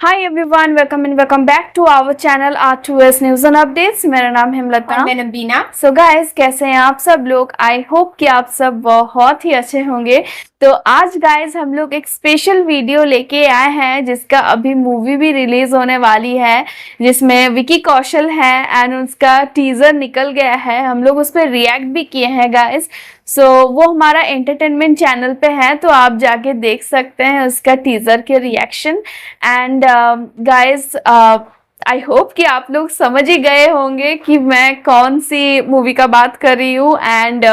Hi everyone, welcome and welcome back to our channel R2S news and updates. मेरा नाम हेमलता और मैं नबीना। So guys, कैसे हैं आप सब लोग? आई होप कि आप सब बहुत ही अच्छे होंगे। तो आज गाइस हम लोग एक स्पेशल वीडियो लेके आए हैं जिसका अभी मूवी भी रिलीज होने वाली है, जिसमें विकी कौशल है एंड उसका टीजर निकल गया है। हम लोग उस पर रिएक्ट भी किए हैं गाइस। सो वो हमारा एंटरटेनमेंट चैनल पे है, तो आप जाके देख सकते हैं उसका टीजर के reaction. And guys, I hope कि आप लोग समझ ही गए होंगे कि मैं कौन सी मूवी का बात कर रही हूँ एंड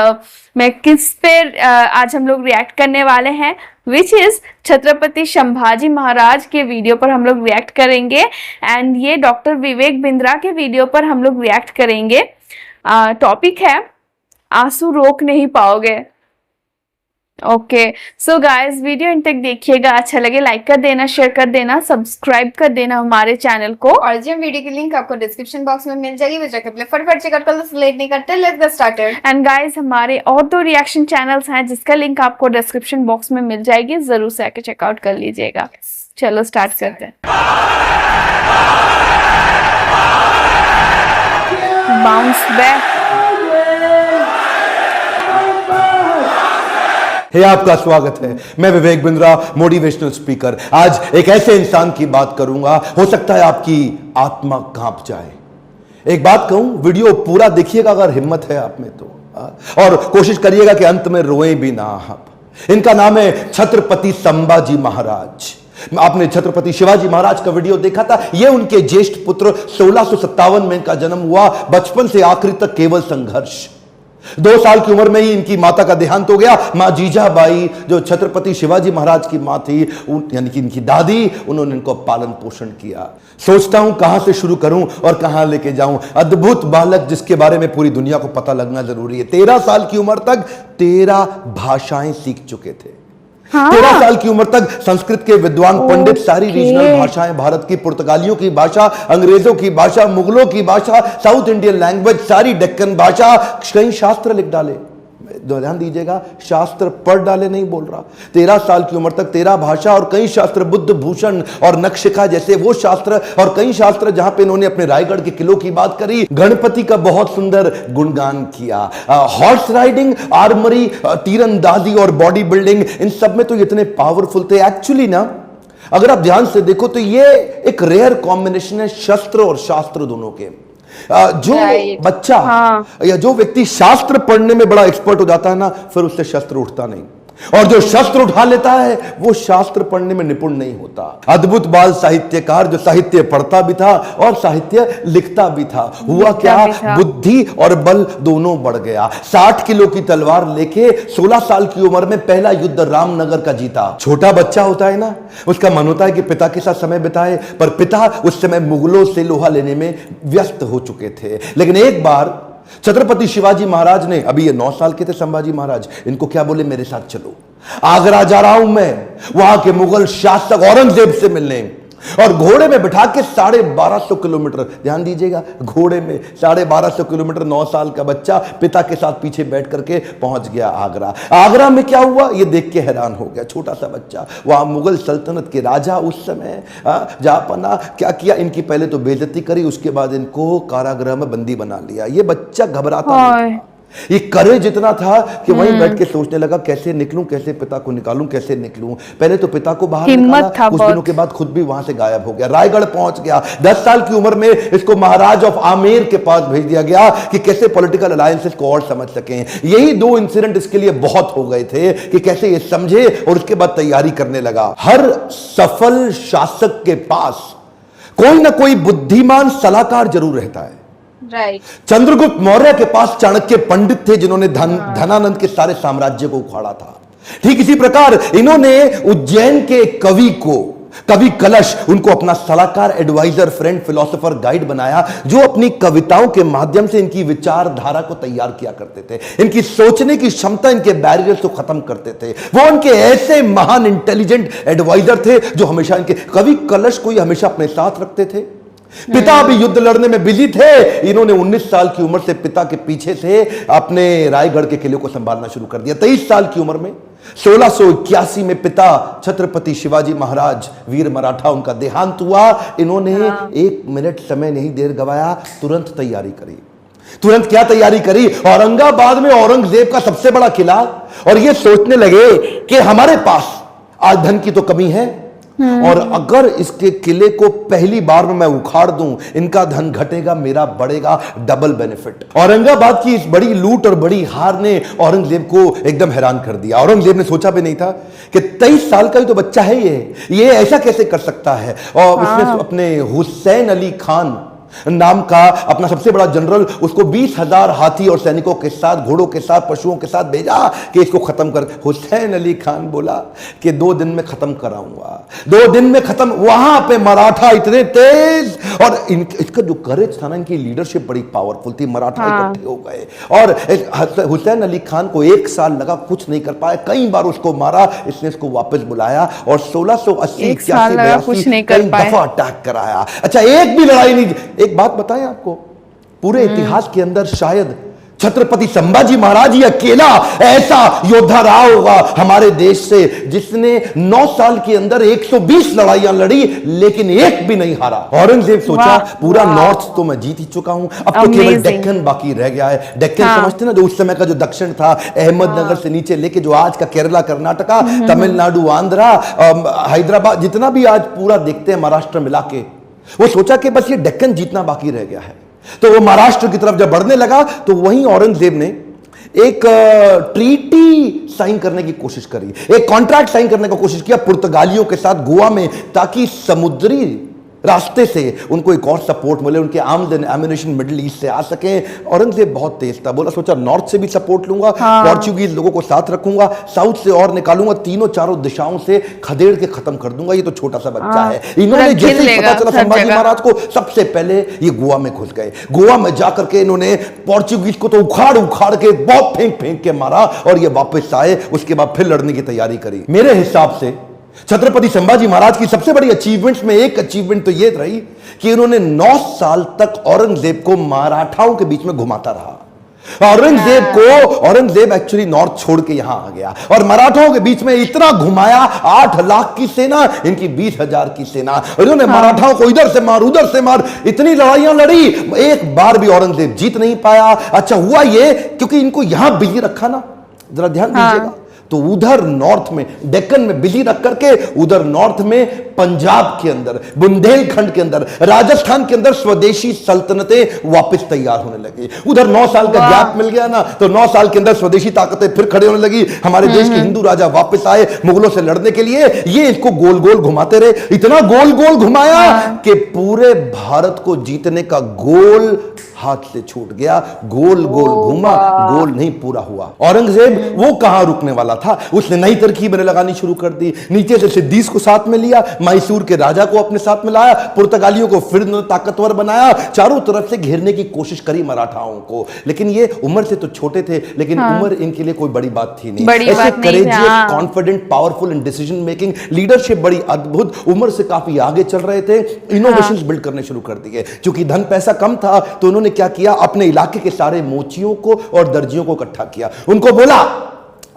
मैं किस पे आज हम लोग रिएक्ट करने वाले हैं, विच इज छत्रपति संभाजी महाराज के वीडियो पर हम लोग रिएक्ट करेंगे। एंड ये डॉक्टर विवेक बिंद्रा के वीडियो पर हम लोग रिएक्ट करेंगे। टॉपिक है आंसू रोक नहीं पाओगे। ओके, सो गाइस वीडियो इन तक देखिएगा, अच्छा लगे लाइक कर देना, शेयर कर देना, सब्सक्राइब कर देना हमारे चैनल को। और जो वीडियो की लिंक आपको डिस्क्रिप्शन बॉक्स में मिल जाएगी, वो जाकर फटाफट चेक आउट कर लो। लेट नहीं करते, let's get started. And guys, हमारे और दो रिएक्शन चैनल्स हैं जिसका लिंक आपको डिस्क्रिप्शन बॉक्स में मिल जाएगी, जरूर से आके चेकआउट कर लीजिएगा। चलो स्टार्ट करते हैं। Bounce back. हे आपका स्वागत है। मैं विवेक बिंद्रा, मोटिवेशनल स्पीकर। आज एक ऐसे इंसान की बात करूंगा, हो सकता है आपकी आत्मा कांप जाए। एक बात कहूं, वीडियो पूरा देखिएगा अगर हिम्मत है आप में तो, और कोशिश करिएगा कि अंत में रोएं भी ना आप। इनका नाम है छत्रपति संभाजी महाराज। आपने छत्रपति शिवाजी महाराज का वीडियो देखा था। यह उनके ज्येष्ठ पुत्र 1657 में इनका जन्म हुआ। बचपन से आखिरी तक केवल संघर्ष। 2 साल की उम्र में ही इनकी माता का देहांत हो गया। मां जीजाबाई, जो छत्रपति शिवाजी महाराज की मां थी, यानी कि इनकी दादी, उन्होंने इनको पालन पोषण किया। सोचता हूं कहां से शुरू करूं और कहां लेके जाऊं। अद्भुत बालक जिसके बारे में पूरी दुनिया को पता लगना जरूरी है। 13 साल की उम्र तक 13 भाषाएं सीख चुके थे। 13 साल की उम्र तक संस्कृत के विद्वान पंडित, सारी रीजनल भाषाएं, भारत की पुर्तगालियों की भाषा, अंग्रेजों की भाषा, मुगलों की भाषा, साउथ इंडियन लैंग्वेज, सारी डेक्कन भाषा, कई शास्त्र लिख डाले। ध्यान दीजिएगा, शास्त्र पढ़ डाले नहीं बोल रहा। 13 साल की उम्र तक 13 भाषा और कई शास्त्र, बुद्ध भूषण और नखशिखा जैसे वो शास्त्र, और कई शास्त्र जहां पे इन्होंने अपने रायगढ़ के किलों की बात करी, गणपति का बहुत सुंदर गुणगान किया। हॉर्स राइडिंग, आर्मरी, तीरंदाजी और बॉडी बिल्डिंग, इन सब में तो इतने पावरफुल थे। एक्चुअली ना, अगर आप ध्यान से देखो तो ये एक रेयर कॉम्बिनेशन है शस्त्र और शास्त्र दोनों के। जो बच्चा या जो व्यक्ति शास्त्र पढ़ने में बड़ा एक्सपर्ट हो जाता है ना, फिर उससे शस्त्र उठता नहीं, और जो शस्त्र उठा लेता है वो शास्त्र पढ़ने में निपुण नहीं होता। अद्भुत बाल साहित्यकार, जो साहित्य पढ़ता भी था और साहित्य लिखता भी था। हुआ क्या, बुद्धि और बल दोनों बढ़ गया। 60 किलो की तलवार लेके 16 साल की उम्र में पहला युद्ध रामनगर का जीता। छोटा बच्चा होता है ना, उसका मन होता है कि पिता के साथ समय बिताए, पर पिता उस समय मुगलों से लोहा लेने में व्यस्त हो चुके थे। लेकिन एक बार छत्रपति शिवाजी महाराज ने, अभी ये 9 साल के थे संभाजी महाराज, इनको क्या बोले, मेरे साथ चलो, आगरा जा रहा हूं मैं, वहां के मुगल शासक औरंगजेब से मिलने। और घोड़े में बिठा के 1250 किलोमीटर, ध्यान दीजिएगा, घोड़े में 1250 किलोमीटर 9 साल का बच्चा पिता के साथ पीछे बैठ करके पहुंच गया आगरा। आगरा में क्या हुआ ये देख के हैरान हो गया, छोटा सा बच्चा। वहां मुगल सल्तनत के राजा उस समय जापना क्या किया, इनकी पहले तो बेइज्जती करी, उसके बाद इनको कारागृह में बंदी बना लिया। ये बच्चा घबराता नहीं था। ये करेज इतना था कि वहीं बैठ के सोचने लगा, कैसे निकलूं, कैसे पिता को निकालूं, कैसे निकलूं। पहले तो पिता को बाहर निकाला, कुछ दिनों के बाद खुद भी वहां से गायब हो गया, रायगढ़ पहुंच गया। 10 साल की उम्र में इसको महाराज ऑफ आमेर के पास भेज दिया गया कि कैसे पॉलिटिकल अलायंसेस को और समझ सकें। यही 2 इंसिडेंट इसके लिए बहुत हो गए थे कि कैसे ये समझे, और उसके बाद तैयारी करने लगा। हर सफल शासक के पास कोई ना कोई बुद्धिमान सलाहकार जरूर रहता है। चंद्रगुप्त मौर्य के पास चाणक्य पंडित थे, जिन्होंने धनानंद के सारे साम्राज्य को उखाड़ा था। ठीक इसी प्रकार इन्होंने उज्जैन के कवि कलश, उनको अपना सलाहकार, एडवाइजर, फ्रेंड, फिलोसोफर, गाइड बनाया, जो अपनी कविताओं के माध्यम से इनकी विचारधारा को तैयार किया करते थे। इनकी सोचने की क्षमता, इनके बैरियर्स को खत्म करते थे। वो उनके ऐसे महान इंटेलिजेंट एडवाइजर थे जो हमेशा इनके, कवि कलश को हमेशा अपने साथ रखते थे। पिता भी युद्ध लड़ने में बिजी थे। इन्होंने 19 साल की उम्र से पिता के पीछे से अपने रायगढ़ के किले को संभालना शुरू कर दिया। 23 साल की उम्र में 1681 में पिता छत्रपति शिवाजी महाराज वीर मराठा उनका देहांत हुआ। इन्होंने 1 मिनट समय नहीं देर गवाया, तुरंत तैयारी करी। तुरंत क्या तैयारी करी? औरंगाबाद में औरंगजेब का सबसे बड़ा किला, और ये सोचने लगे कि हमारे पास आज धन की तो कमी है, और अगर इसके किले को पहली बार में मैं उखाड़ दूं, इनका धन घटेगा, मेरा बढ़ेगा, डबल बेनिफिट। औरंगाबाद की इस बड़ी लूट और बड़ी हार ने औरंगजेब को एकदम हैरान कर दिया। औरंगजेब ने सोचा भी नहीं था कि 23 साल का ही तो बच्चा है ये ऐसा कैसे कर सकता है। और उसने अपने हुसैन अली खान नाम का अपना सबसे बड़ा जनरल, उसको 20,000 हाथी और सैनिकों के साथ, घोड़ों के साथ, पशुओं के साथ भेजा कि इसको खत्म कर। हुसैन अली खान बोला कि 2 दिन में खत्म कराऊंगा, 2 दिन में खत्म। वहां पे मराठा इतने तेज, और इसका जो करेज था ना, इनकी लीडरशिप बड़ी पावरफुल थी। मराठा इकट्ठे हो गए, और हुसैन अली खान को 1 साल लगा, कुछ नहीं कर पाया, कई बार उसको मारा। इसने इसको वापस बुलाया और 1680 कई दफा अटैक कराया। अच्छा, एक भी लड़ाई नहीं। एक बात बताएं आपको, पूरे इतिहास के अंदर शायद छत्रपति संभाजी महाराज ही अकेला ऐसा योद्धा रहा होगा हमारे देश से, जिसने 9 साल के अंदर 120 लड़ाइयां लड़ी, लेकिन एक भी नहीं हारा। औरंगजेब सोचा पूरा नॉर्थ तो मैं जीत ही चुका हूं, अब तो केवल डेक्कन बाकी रह गया है। डेक्कन समझते ना, जो उस समय का जो दक्षिण था, अहमदनगर से नीचे लेके जो आज का केरला, कर्नाटका, तमिलनाडु, आंध्रा, हैदराबाद, जितना भी आज पूरा देखते हैं महाराष्ट्र मिला के, वो सोचा कि बस ये डेक्कन जीतना बाकी रह गया है। तो वो महाराष्ट्र की तरफ जब बढ़ने लगा, तो वहीं औरंगजेब ने एक ट्रीटी साइन करने की कोशिश करी, एक कॉन्ट्रैक्ट साइन करने की कोशिश किया पुर्तगालियों के साथ गोवा में, ताकि समुद्री रास्ते से उनको एक और सपोर्ट मिले, उनके आमदन एम्युनिशन मिडिल ईस्ट से आ सके। औरंगजेब बहुत तेज था, बोला सोचा नॉर्थ से भी सपोर्ट लूंगा, पोर्चुगीज लोगों को साथ रखूंगा, साउथ से और निकालूंगा, तीनों चारों दिशाओं से खदेड़ के खत्म कर दूंगा। ये तो छोटा सा बच्चा है। इन्होंने जैसे ही पता चला संभाजी महाराज को, सबसे पहले ये गोवा में घुस गए। गोवा में जाकर के इन्होंने पोर्चुगीज को तो उखाड़ उखाड़ के, बहुत फेंक फेंक के मारा, और ये वापस आए। उसके बाद फिर लड़ने की तैयारी करी। मेरे हिसाब से छत्रपति संभाजी महाराज की सबसे बड़ी अचीवमेंट्स में एक अचीवमेंट तो यह रही कि इन्होंने 9 साल तक औरंगजेब को मराठाओं के बीच में घुमाता रहा। औरंगजेब एक्चुअली नॉर्थ छोड़ के यहां आ गया, और मराठाओं के बीच में इतना घुमाया, 8 लाख की सेना, इनकी 20,000 की सेना, इन्होंने मराठाओं को इधर से मार उधर से मार, इतनी लड़ाइयां लड़ी, एक बार भी औरंगजेब जीत नहीं पाया। अच्छा हुआ ये, क्योंकि इनको यहां बिजी रखा ना, जरा ध्यान दीजिएगा, तो उधर नॉर्थ में डेक्कन में बिजी रख करके, उधर नॉर्थ में पंजाब के अंदर, बुंदेलखंड के अंदर, राजस्थान के अंदर स्वदेशी सल्तनतें वापस तैयार होने लगी। उधर 9 साल का गैप मिल गया ना, तो 9 साल के अंदर स्वदेशी ताकतें फिर खड़े होने लगी। हमारे देश के हिंदू राजा वापस आए मुगलों से लड़ने के लिए। ये इसको गोल गोल घुमाते रहे, इतना गोल गोल घुमाया कि पूरे भारत को जीतने का गोल हाथ से छूट गया। गोल गोल घूमा, गोल नहीं पूरा हुआ। औरंगजेब वो कहां रुकने वाला था, उसने नई तरकीबें लगानी शुरू कर दी। नीचे से सिद्दीस को साथ में लिया, मैसूर के राजा को अपने साथ में लाया, पुर्तगालियों को फिर ताकतवर बनाया, चारों तरफ से घेरने की कोशिश करी मराठाओं को। लेकिन ये उम्र से तो छोटे थे, लेकिन उम्र इनके लिए कोई बड़ी बात थी नहीं। ऐसे courageous, confident, powerful in decision making, leadership बड़ी अद्भुत, उम्र से काफी आगे चल रहे थे। इनोवेशंस बिल्ड करने शुरू कर दिए। क्योंकि धन पैसा कम था, तो उन्होंने क्या किया, अपने इलाके के सारे मोचियों को और दर्जियों को इकट्ठा किया। उनको बोला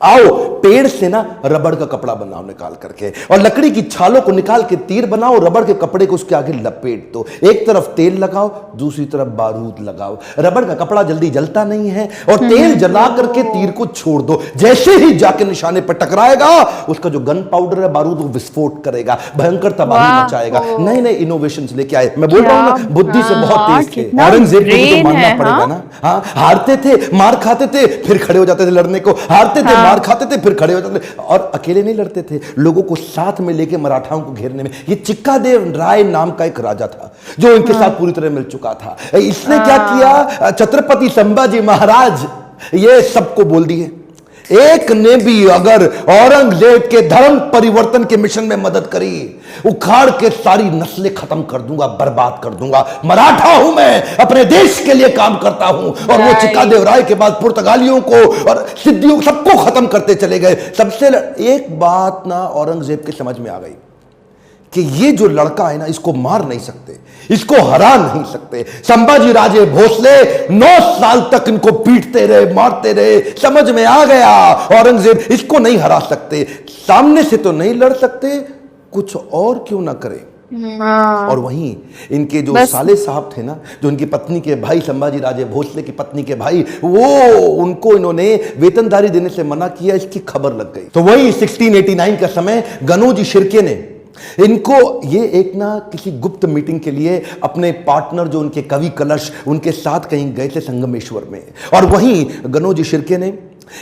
आओ पेड़ से ना रबड़ का कपड़ा बनाओ निकाल करके, और लकड़ी की छालों को निकाल के तीर बनाओ, रबड़ के कपड़े को उसके आगे लपेट दो, एक तरफ तेल लगाओ, दूसरी तरफ बारूद लगाओ। रबड़ का कपड़ा जल्दी जलता नहीं है, और तेल जला करके तीर को छोड़ दो, जैसे ही जाके निशाने पर टकराएगा, उसका जो गन पाउडर है, बारूद, वो विस्फोट करेगा, भयंकर तबाही मचाएगा। नए नए इनोवेशंस लेके आए। मैं बोल रहा हूं ना, बुद्धि से बहुत तेज थे। औरंगजेब को तो मानना पड़ेगा ना। हाँ, हारते थे, मार खाते थे, फिर खड़े हो जाते थे लड़ने को, हारते थे, मार खाते थे, फिर खड़े हो जाते थे, और अकेले नहीं लड़ते थे, लोगों को साथ में लेके मराठाओं को घेरने में। ये चिक्कादेव राय नाम का एक राजा था, जो इनके साथ पूरी तरह मिल चुका था। इसने क्या किया, छत्रपति संभाजी महाराज ये सबको बोल दिए, एक ने भी अगर औरंगजेब के धर्म परिवर्तन के मिशन में मदद करी, उखाड़ के सारी नस्लें खत्म कर दूंगा, बर्बाद कर दूंगा। मराठा हूं मैं, अपने देश के लिए काम करता हूं। और वो चिक्कादेव राय के बाद पुर्तगालियों को और सिद्धियों सबको खत्म करते चले गए। सबसे एक बात ना औरंगजेब के समझ में आ गई कि ये जो लड़का है ना, इसको मार नहीं सकते, इसको हरा नहीं सकते। संभाजी राजे भोसले 9 साल तक इनको पीटते रहे, मारते रहे, समझ में आ गया औरंगजेब इसको नहीं हरा सकते, सामने से तो नहीं लड़ सकते, कुछ और क्यों ना करें। और वहीं इनके जो साले साहब थे ना, जो इनकी पत्नी के भाई, संभाजी राजे भोसले की पत्नी के भाई, वो उनको इन्होंने वेतनदारी देने से मना किया, इसकी खबर लग गई। तो वही 1689 का समय गनोजी शिर्के ने इनको ये एक ना किसी गुप्त मीटिंग के लिए अपने पार्टनर जो उनके कवि कलश उनके साथ कहीं गए थे संगमेश्वर में, और वहीं गनोजी शिर्के ने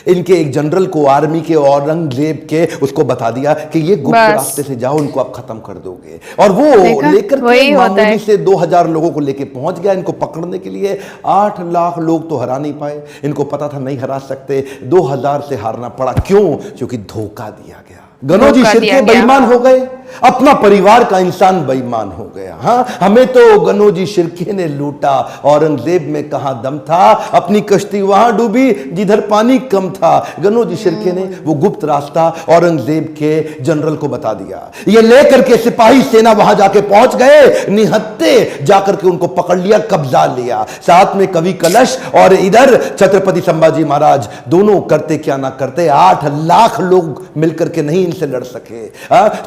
इनके एक जनरल को आर्मी के औरंगजेब के उसको बता दिया कि ये गुप्त रास्ते से जाओ, इनको आप खत्म कर दोगे। और वो लेकर के मामूली से 2000 लोगों को लेके पहुंच गया इनको पकड़ने के लिए। 8 लाख लोग तो हरा नहीं पाए, इनको पता था नहीं हरा सकते, 2000 से हारना पड़ा। क्यों? क्योंकि धोखा दिया गया। गनोजी शिर्के बेईमान हो गए, अपना परिवार का इंसान बेईमान हो गया। हाँ, हमें तो गनोजी शिर्के ने लूटा, औरंगजेब में कहां दम था, अपनी कश्ती वहां डूबी जिधर पानी कम था। गनोजी शिर्के ने वो गुप्त रास्ता औरंगजेब के जनरल को बता दिया। ये लेकर के सिपाही सेना वहां जाके पहुंच गए, निहत्ते जाकर के उनको पकड़ लिया, कब्जा लिया, साथ में कवि कलश और इधर छत्रपति संभाजी महाराज। दोनों करते क्या ना करते, 8 लाख लोग मिलकर के नहीं इनसे लड़ सके।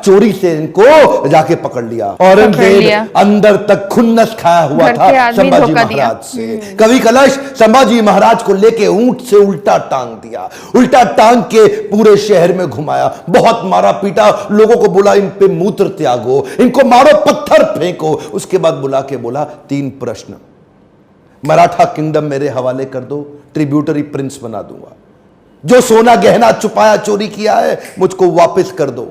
चोरी से इनको जाके पकड़ लिया। औरंगजेब अंदर तक खुन्नस खाया हुआ था संभाजी महाराज से। कवि कलश संभाजी महाराज को लेके ऊंट से उल्टा टांग दिया, उल्टा टांग के पूरे शहर में घुमाया, बहुत मारा पीटा, लोगों को बोला इन पे मूत्र त्यागो, इनको मारो, पत्थर फेंको। उसके बाद बुला के बोला 3 प्रश्न, मराठा किंगडम मेरे हवाले कर दो, ट्रिब्यूटरी प्रिंस बना दूंगा, जो सोना गहना छुपाया चोरी किया है मुझको वापस कर दो,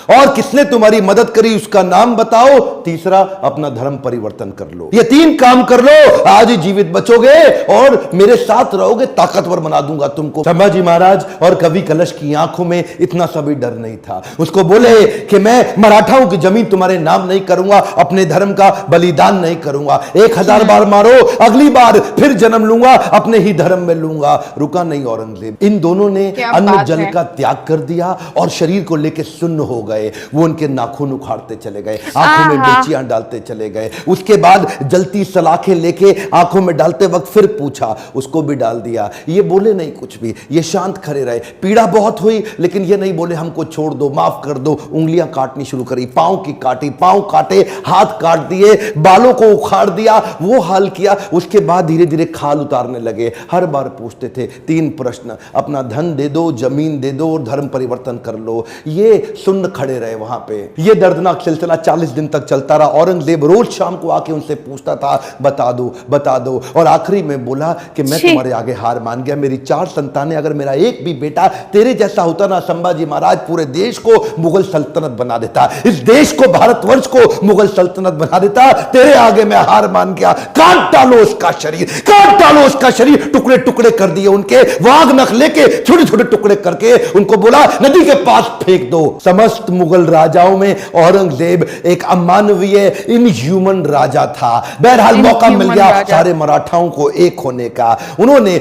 और किसने तुम्हारी मदद करी उसका नाम बताओ, तीसरा अपना धर्म परिवर्तन कर लो। ये 3 काम कर लो, आज ही जीवित बचोगे और मेरे साथ रहोगे, ताकतवर बना दूंगा तुमको। संभाजी महाराज और कवि कलश की आंखों में इतना सा भी डर नहीं था। उसको बोले कि मैं मराठाओं की जमीन तुम्हारे नाम नहीं करूंगा, अपने धर्म का बलिदान नहीं करूंगा, 1000 बार मारो, अगली बार फिर जन्म लूंगा, अपने ही धर्म में लूंगा। रुका नहीं औरंगजेब। इन दोनों ने अन्न जल का त्याग कर दिया और शरीर को लेकर सुन्न हो गए। वो उनके नाखून उखाड़ते चले गए, आंखों में मिर्चियां डालते चले गए। उसके बाद जलती सलाखें लेके आंखों में डालते वक्त फिर पूछा, उसको भी डाल दिया। ये बोले नहीं कुछ भी, ये शांत खड़े रहे। पीड़ा बहुत हुई लेकिन ये नहीं बोले हमको छोड़ दो, माफ कर दो। उंगलियां काटनी शुरू करी, पांव की काटी, पांव काटे, हाथ काट दिए, बालों को उखाड़ दिया, वो हाल किया। उसके बाद धीरे धीरे खाल उतारने लगे। हर बार पूछते थे 3 प्रश्न, अपना धन दे दो, जमीन दे दो और धर्म परिवर्तन कर लो। ये सुन्न खड़े रहे वहां पे। ये दर्दनाक सिलसिला 40 दिन तक चलता रहा। औरंगजेब रोज शाम को आके उनसे पूछता था बता दो बता दो, और आखिरी में बोला कि मैं तुम्हारे आगे हार मान गया। मेरी 4 संतानें, अगर मेरा एक भी बेटा तेरे जैसा होता ना संभाजी महाराज, पूरे देश को मुगल सल्तनत बना देता, इस देश को, भारतवर्ष को मुगल सल्तनत बना देता। तेरे आगे मैं हार मान गया। काट डालो उसका शरीर, काट डालो उसका शरीर। टुकड़े टुकड़े कर दिए उनके, वाघ नख लेके छोटे छोटे टुकड़े करके उनको बोला नदी के पास फेंक दो। समस्त मुगल राजाओं में औरंगजेब एक अमानवीय, इनह्यूमन राजा था। बहरहाल मौका मिल गया सारे मराठाओं को एक होने का। उन्होंने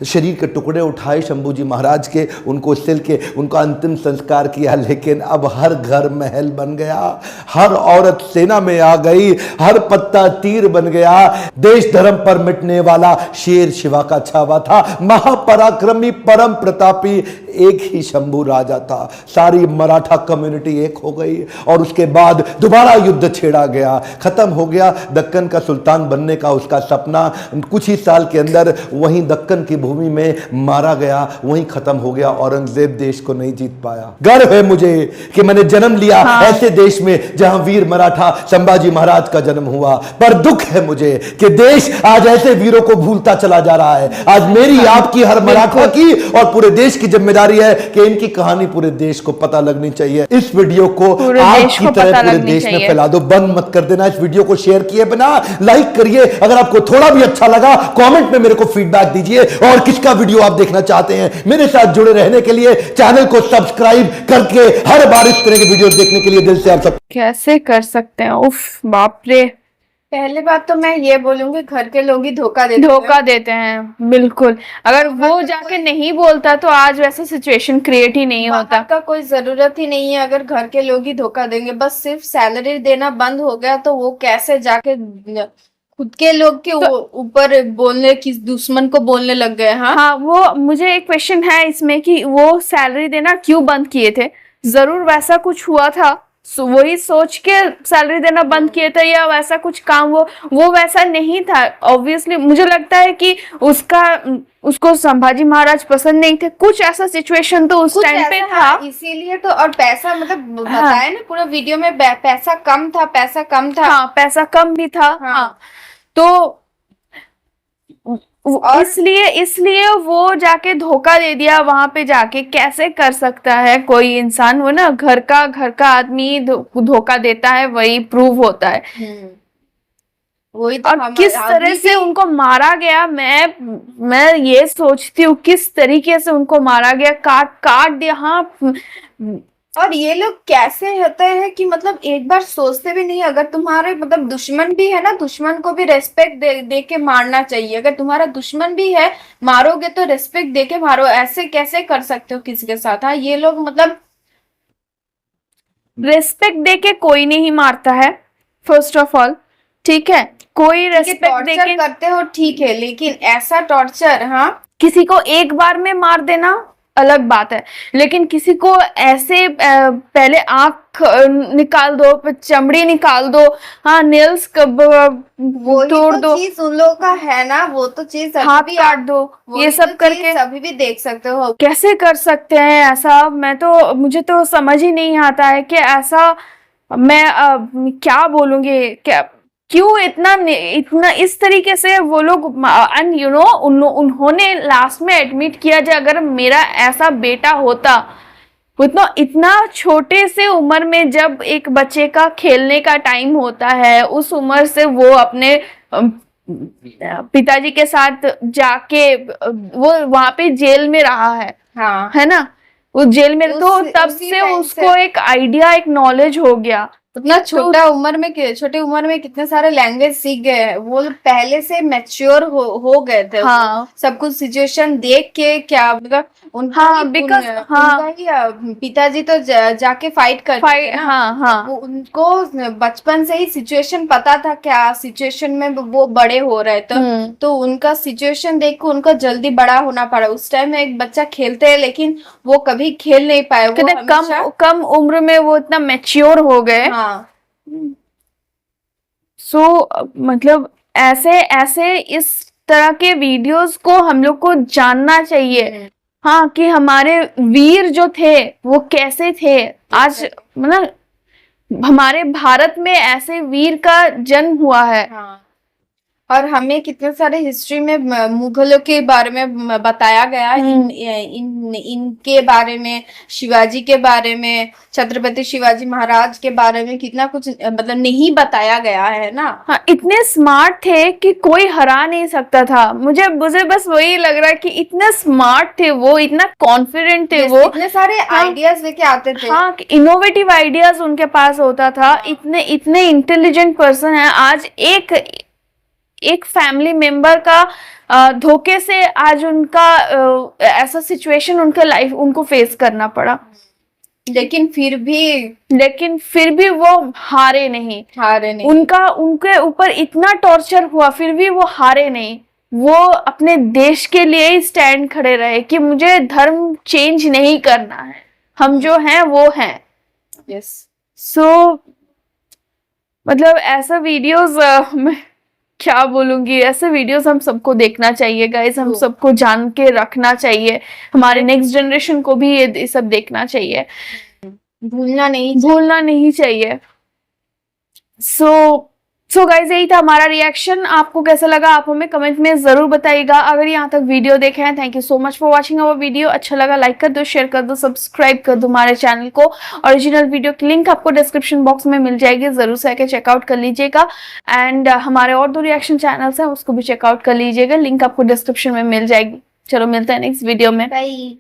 शरीर के टुकड़े उठाए शंभूजी महाराज के, उनको सिल के उनका अंतिम संस्कार किया। लेकिन अब हर घर महल बन गया, हर औरत सेना में आ गई, हर पत्ता तीर बन गया। देश धर्म पर मिटने वाला शेर शिवा का छावा था, महापराक्रमी, परम प्रतापी एक ही शंभू राजा था। सारी मराठा कम्युनिटी एक हो गई और उसके बाद दोबारा युद्ध छेड़ा गया। खत्म हो गया दक्कन का सुल्तान बनने का उसका सपना। कुछ ही साल के अंदर वहीं दक्कन की भूमि में मारा गया, वहीं खत्म हो गया। औरंगजेब देश को नहीं जीत पाया। गर्व है मुझे कि मैंने जन्म लिया ऐसे देश में जहां वीर मराठा संभाजी महाराज का जन्म हुआ। पर दुख है मुझे कि देश आज ऐसे वीरों को भूलता चला जा रहा है। आज मेरी, आपकी, हर मराठा की और पूरे देश की जिम्मेदारी है कि इनकी कहानी पूरे देश को पता लगनी चाहिए। इस वीडियो को आज की तरह पूरे देश में फैला दो, बंद मत कर देना। इस वीडियो को शेयर किए बिना लाइक करिए। अगर आपको थोड़ा भी अच्छा लगा कमेंट में मेरे को फीडबैक दीजिए, और किसका वीडियो आप देखना चाहते हैं। मेरे साथ जुड़े रहने के लिए चैनल को सब्सक्राइब करके हर बार इस तरह के वीडियो देखने के लिए दिल से आप सब कैसे कर सकते हैं। उफ बाप रे। पहले बात तो मैं ये बोलूंगी, घर के लोग ही धोखा देते धोखा देते हैं बिल्कुल। अगर वो जाके नहीं बोलता तो आज वैसा सिचुएशन क्रिएट ही नहीं होता। बाहर का कोई जरूरत ही नहीं है, अगर घर के लोग ही धोखा देंगे। बस सिर्फ सैलरी देना बंद हो गया तो वो कैसे जाके खुद के लोग के ऊपर बोलने, किस दुश्मन को बोलने लग गए। हाँ हाँ, वो मुझे एक क्वेश्चन है इसमें कि वो सैलरी देना क्यों बंद किए थे? जरूर वैसा कुछ हुआ था, वही सोच के सैलरी देना बंद किए थे, या वैसा कुछ काम वो वैसा नहीं था। ऑब्वियसली मुझे लगता है कि उसको संभाजी महाराज पसंद नहीं थे, कुछ ऐसा सिचुएशन तो उस टाइम पे था। इसीलिए तो। और पैसा मतलब बताया ना पूरा वीडियो में, पैसा कम था, पैसा कम था। हाँ, पैसा कम भी था। हाँ, तो इसलिए वो जाके धोखा दे दिया। वहां पे जाके कैसे कर सकता है कोई इंसान? वो ना घर का आदमी धोखा देता है, वही प्रूव होता है। वही तो। और किस तरह से उनको मारा गया, मैं ये सोचती हूँ किस तरीके से उनको मारा गया, काट दिया। हाँ, और ये लोग कैसे होते हैं कि मतलब एक बार सोचते भी नहीं। अगर तुम्हारे मतलब दुश्मन भी है ना, दुश्मन को भी रेस्पेक्ट दे के मारना चाहिए। अगर तुम्हारा दुश्मन भी है, मारोगे तो रेस्पेक्ट दे के मारो। ऐसे कैसे कर सकते हो किसी के साथ? हाँ, ये लोग मतलब रेस्पेक्ट दे के कोई नहीं मारता है, फर्स्ट ऑफ ऑल। ठीक है, कोई रेस्पेक्ट दे के करते हो ठीक है, लेकिन ऐसा टॉर्चर, हाँ, किसी को एक बार में मार देना अलग बात है, लेकिन किसी को ऐसे पहले आंख निकाल दो, फिर चमड़ी निकाल दो, हाँ, नेल्स तोड़ दो, चीज उन लोगों का है ना, वो तो चीज हाथ काट दो, ये सब करके अभी भी देख सकते हो। कैसे कर सकते हैं ऐसा? मुझे तो समझ ही नहीं आता है कि ऐसा। मैं क्या बोलूंगी, क्या क्यों इतना इस तरीके से वो लोग। एंड उन्होंने लास्ट में एडमिट किया, जो अगर मेरा ऐसा बेटा होता, इतना छोटे से उम्र में, जब एक बच्चे का खेलने का टाइम होता है, उस उम्र से वो अपने पिताजी के साथ जाके वो वहां पे जेल में रहा है। हाँ, है ना, उस जेल में तो तब से उसको एक आइडिया, एक नॉलेज हो गया। इतना छोटे उम्र में कितने सारे लैंग्वेज सीख गए हैं वो लोग, पहले से मैच्योर हो गए थे। हाँ, सब कुछ सिचुएशन देख के, क्या मतलब उनका पिताजी तो जाके फाइट करते थे ना। हाँ, उनको बचपन से ही सिचुएशन पता था, क्या सिचुएशन में वो बड़े हो रहे थे। तो उनका सिचुएशन देख के उनको जल्दी बड़ा होना पड़ा। उस टाइम में एक बच्चा खेलते है, लेकिन वो कभी खेल नहीं पाए। वो कम उम्र में वो इतना मैच्योर हो गए। हाँ। मतलब ऐसे इस तरह के वीडियोस को हम लोग को जानना चाहिए। हाँ, कि हमारे वीर जो थे वो कैसे थे। आज मतलब हमारे भारत में ऐसे वीर का जन्म हुआ है। हाँ। और हमें कितने सारे हिस्ट्री में मुगलों के बारे में बताया गया, इनके बारे में, शिवाजी के बारे में, छत्रपति शिवाजी महाराज के बारे में कितना कुछ मतलब नहीं बताया गया है ना। हाँ, इतने स्मार्ट थे कि कोई हरा नहीं सकता था। मुझे बस वही लग रहा है कि इतने स्मार्ट थे वो, इतना कॉन्फिडेंट थे वो, इतने सारे आइडियाज लेके आते थे। हाँ, इनोवेटिव आइडियाज उनके पास होता था। इतने इंटेलिजेंट पर्सन है। आज एक फैमिली मेंबर का धोखे से आज उनका ऐसा सिचुएशन उनको फेस करना पड़ा, लेकिन फिर भी वो हारे नहीं। उनके ऊपर इतना टॉर्चर हुआ, फिर भी वो हारे नहीं। वो अपने देश के लिए ही स्टैंड खड़े रहे कि मुझे धर्म चेंज नहीं करना है, हम जो हैं वो हैं। मतलब ऐसा वीडियोस क्या बोलूंगी, ऐसे वीडियोस हम सबको देखना चाहिए गाइस। हम सबको जान के रखना चाहिए, हमारे नेक्स्ट जनरेशन को भी ये सब देखना चाहिए, भूलना नहीं चाहिए। सो गाइस, यही था हमारा रिएक्शन। आपको कैसा लगा आप हमें कमेंट में जरूर बताइएगा। अगर यहाँ तक वीडियो देखे हैं, thank you so much for watching our video. अच्छा लगा लाइक कर दो, शेयर कर दो, सब्सक्राइब कर दो हमारे चैनल को। ओरिजिनल वीडियो की लिंक आपको डिस्क्रिप्शन बॉक्स में मिल जाएगी, जरूर से आके चेकआउट कर लीजिएगा। एंड हमारे और 2 रिएक्शन चैनल्स हैं, उसको भी चेकआउट कर लीजिएगा, लिंक आपको डिस्क्रिप्शन में मिल जाएगी। चलो मिलते हैं नेक्स्ट वीडियो में, बाय।